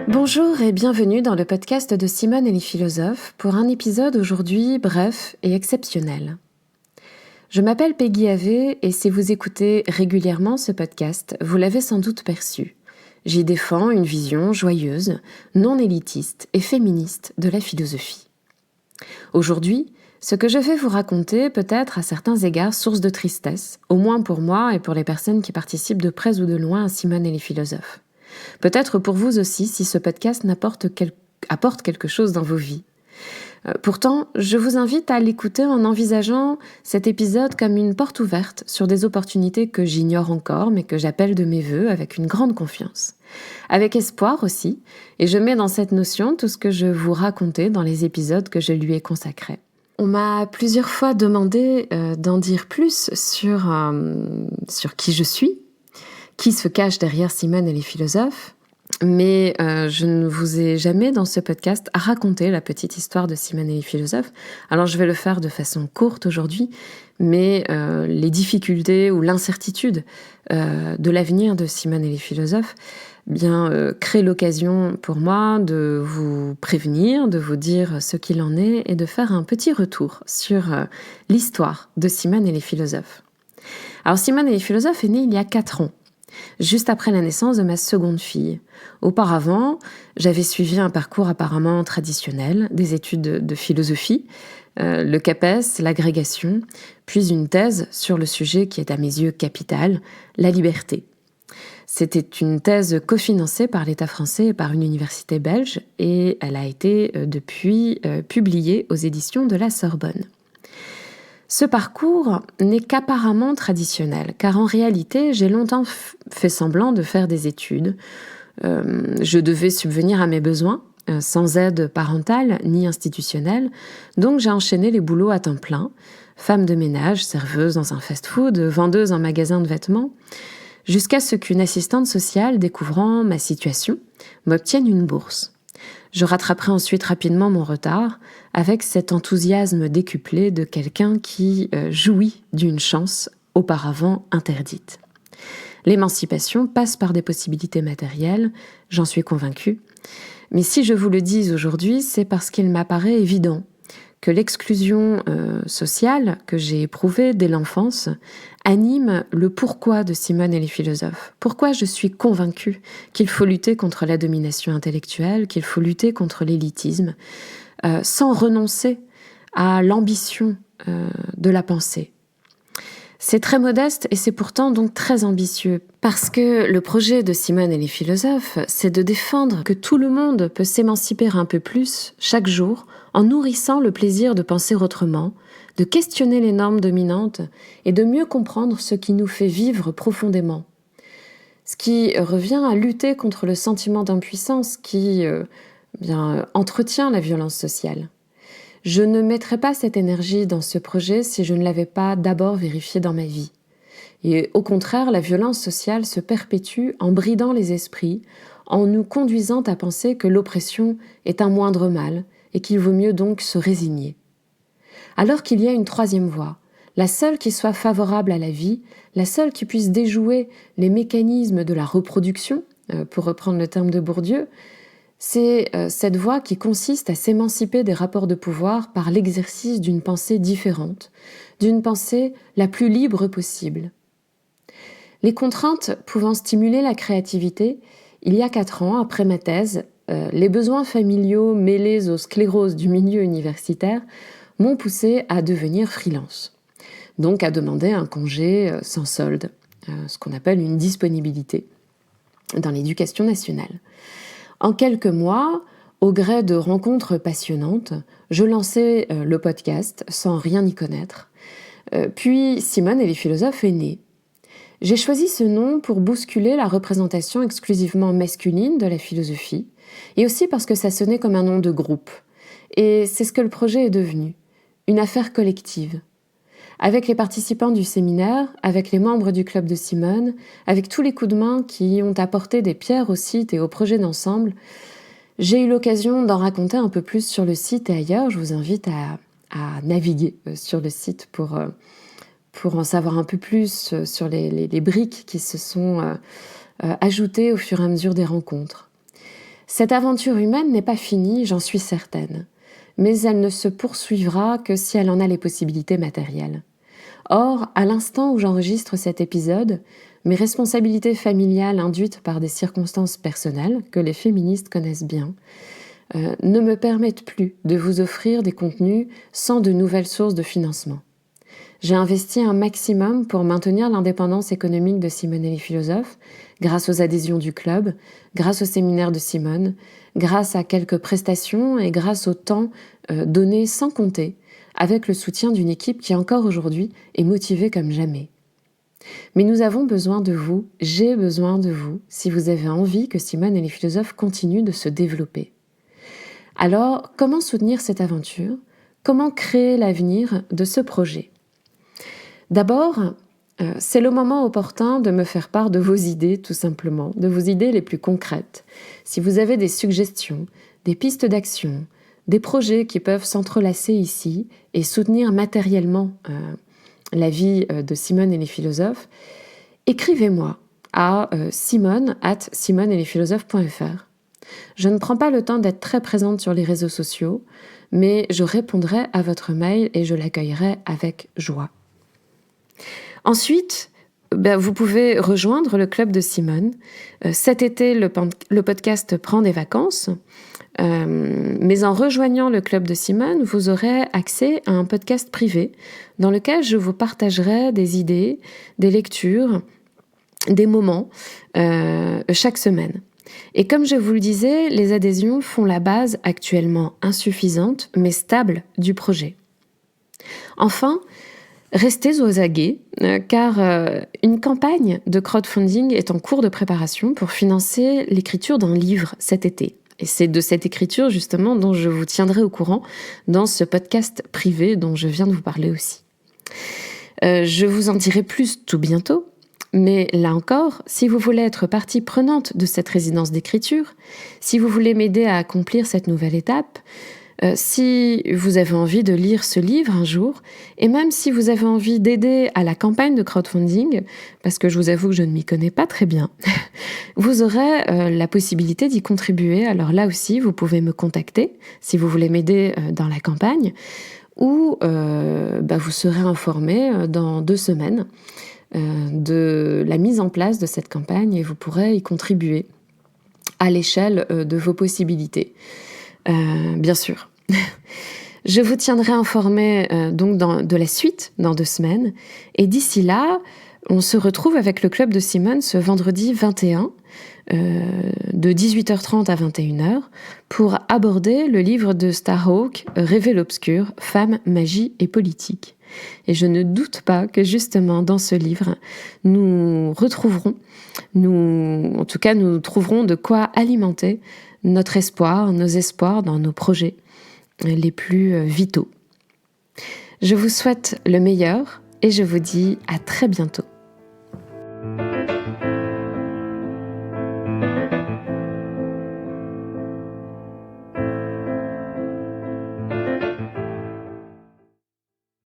Bonjour et bienvenue dans le podcast de Simone et les philosophes pour un épisode aujourd'hui bref et exceptionnel. Je m'appelle Peggy Ave et si vous écoutez régulièrement ce podcast, vous l'avez sans doute perçu. J'y défends une vision joyeuse, non élitiste et féministe de la philosophie. Aujourd'hui, ce que je vais vous raconter peut être à certains égards source de tristesse, au moins pour moi et pour les personnes qui participent de près ou de loin à Simone et les philosophes. Peut-être pour vous aussi si ce podcast apporte quelque chose dans vos vies. Pourtant, je vous invite à l'écouter en envisageant cet épisode comme une porte ouverte sur des opportunités que j'ignore encore, mais que j'appelle de mes vœux avec une grande confiance. Avec espoir aussi, et je mets dans cette notion tout ce que je vous racontais dans les épisodes que je lui ai consacrés. On m'a plusieurs fois demandé d'en dire plus sur qui je suis, qui se cache derrière Simone et les philosophes, mais je ne vous ai jamais dans ce podcast raconté la petite histoire de Simone et les philosophes. Alors je vais le faire de façon courte aujourd'hui, mais les difficultés ou l'incertitude de l'avenir de Simone et les philosophes créent l'occasion pour moi de vous prévenir, de vous dire ce qu'il en est et de faire un petit retour sur l'histoire de Simone et les philosophes. Alors Simone et les philosophes est née il y a 4 ans. Juste après la naissance de ma seconde fille. Auparavant, j'avais suivi un parcours apparemment traditionnel, des études de philosophie, le CAPES, l'agrégation, puis une thèse sur le sujet qui est à mes yeux capital, la liberté. C'était une thèse cofinancée par l'État français et par une université belge, et elle a été depuis publiée aux éditions de la Sorbonne. Ce parcours n'est qu'apparemment traditionnel, car en réalité, j'ai longtemps fait semblant de faire des études. Je devais subvenir à mes besoins, sans aide parentale ni institutionnelle, donc j'ai enchaîné les boulots à temps plein, femme de ménage, serveuse dans un fast-food, vendeuse en magasin de vêtements, jusqu'à ce qu'une assistante sociale, découvrant ma situation, m'obtienne une bourse. Je rattraperai ensuite rapidement mon retard avec cet enthousiasme décuplé de quelqu'un qui jouit d'une chance auparavant interdite. L'émancipation passe par des possibilités matérielles, j'en suis convaincue. Mais si je vous le dis aujourd'hui, c'est parce qu'il m'apparaît évident que l'exclusion sociale que j'ai éprouvée dès l'enfance anime le pourquoi de Simone et les philosophes. Pourquoi je suis convaincue qu'il faut lutter contre la domination intellectuelle, qu'il faut lutter contre l'élitisme, sans renoncer à l'ambition de la pensée. C'est très modeste et c'est pourtant donc très ambitieux, parce que le projet de Simone et les philosophes, c'est de défendre que tout le monde peut s'émanciper un peu plus chaque jour en nourrissant le plaisir de penser autrement, de questionner les normes dominantes et de mieux comprendre ce qui nous fait vivre profondément. Ce qui revient à lutter contre le sentiment d'impuissance qui entretient la violence sociale. Je ne mettrais pas cette énergie dans ce projet si je ne l'avais pas d'abord vérifié dans ma vie. Et au contraire, la violence sociale se perpétue en bridant les esprits, en nous conduisant à penser que l'oppression est un moindre mal et qu'il vaut mieux donc se résigner. Alors qu'il y a une troisième voie, la seule qui soit favorable à la vie, la seule qui puisse déjouer les mécanismes de la reproduction, pour reprendre le terme de Bourdieu, c'est cette voie qui consiste à s'émanciper des rapports de pouvoir par l'exercice d'une pensée différente, d'une pensée la plus libre possible. Les contraintes pouvant stimuler la créativité, il y a 4 ans, après ma thèse, les besoins familiaux mêlés aux scléroses du milieu universitaire m'ont poussé à devenir freelance, donc à demander un congé sans solde, ce qu'on appelle une disponibilité dans l'éducation nationale. En quelques mois, au gré de rencontres passionnantes, je lançais le podcast sans rien y connaître. Puis Simone et les philosophes est née. J'ai choisi ce nom pour bousculer la représentation exclusivement masculine de la philosophie, et aussi parce que ça sonnait comme un nom de groupe. Et c'est ce que le projet est devenu, une affaire collective. Avec les participants du séminaire, avec les membres du club de Simone, avec tous les coups de main qui ont apporté des pierres au site et au projet d'ensemble, j'ai eu l'occasion d'en raconter un peu plus sur le site et ailleurs. Je vous invite à naviguer sur le site pour en savoir un peu plus sur les briques qui se sont ajoutées au fur et à mesure des rencontres. Cette aventure humaine n'est pas finie, j'en suis certaine, mais elle ne se poursuivra que si elle en a les possibilités matérielles. Or, à l'instant où j'enregistre cet épisode, mes responsabilités familiales induites par des circonstances personnelles, que les féministes connaissent bien, ne me permettent plus de vous offrir des contenus sans de nouvelles sources de financement. J'ai investi un maximum pour maintenir l'indépendance économique de Simone et les philosophes, grâce aux adhésions du club, grâce au séminaire de Simone, grâce à quelques prestations et grâce au temps donné sans compter, avec le soutien d'une équipe qui encore aujourd'hui est motivée comme jamais. Mais nous avons besoin de vous, j'ai besoin de vous, si vous avez envie que Simone et les philosophes continuent de se développer. Alors, comment soutenir cette aventure ? Comment créer l'avenir de ce projet ? D'abord, c'est le moment opportun de me faire part de vos idées, tout simplement, de vos idées les plus concrètes. Si vous avez des suggestions, des pistes d'action, des projets qui peuvent s'entrelacer ici et soutenir matériellement la vie de Simone et les philosophes, écrivez-moi à simone@simoneetlesphilosophes.fr. Je ne prends pas le temps d'être très présente sur les réseaux sociaux, mais je répondrai à votre mail et je l'accueillerai avec joie. Ensuite, vous pouvez rejoindre le club de Simone. Cet été, le podcast prend des vacances, mais en rejoignant le club de Simone, vous aurez accès à un podcast privé dans lequel je vous partagerai des idées, des lectures, des moments chaque semaine. Et comme je vous le disais, les adhésions font la base actuellement insuffisante mais stable du projet. Enfin, restez aux aguets, car une campagne de crowdfunding est en cours de préparation pour financer l'écriture d'un livre cet été. Et c'est de cette écriture, justement, dont je vous tiendrai au courant dans ce podcast privé dont je viens de vous parler aussi. Je vous en dirai plus tout bientôt, mais là encore, si vous voulez être partie prenante de cette résidence d'écriture, si vous voulez m'aider à accomplir cette nouvelle étape, si vous avez envie de lire ce livre un jour, et même si vous avez envie d'aider à la campagne de crowdfunding, parce que je vous avoue que je ne m'y connais pas très bien, vous aurez la possibilité d'y contribuer. Alors là aussi, vous pouvez me contacter si vous voulez m'aider dans la campagne, ou vous serez informé dans 2 semaines de la mise en place de cette campagne et vous pourrez y contribuer à l'échelle de vos possibilités. Bien sûr. Je vous tiendrai informé donc de la suite dans 2 semaines. Et d'ici là, on se retrouve avec le club de Simone ce vendredi 21 de 18h30 à 21h pour aborder le livre de Starhawk, Rêver l'obscur, Femmes, magie et politique. Et je ne doute pas que justement dans ce livre, nous trouverons de quoi alimenter notre espoir, nos espoirs dans nos projets les plus vitaux. Je vous souhaite le meilleur et je vous dis à très bientôt.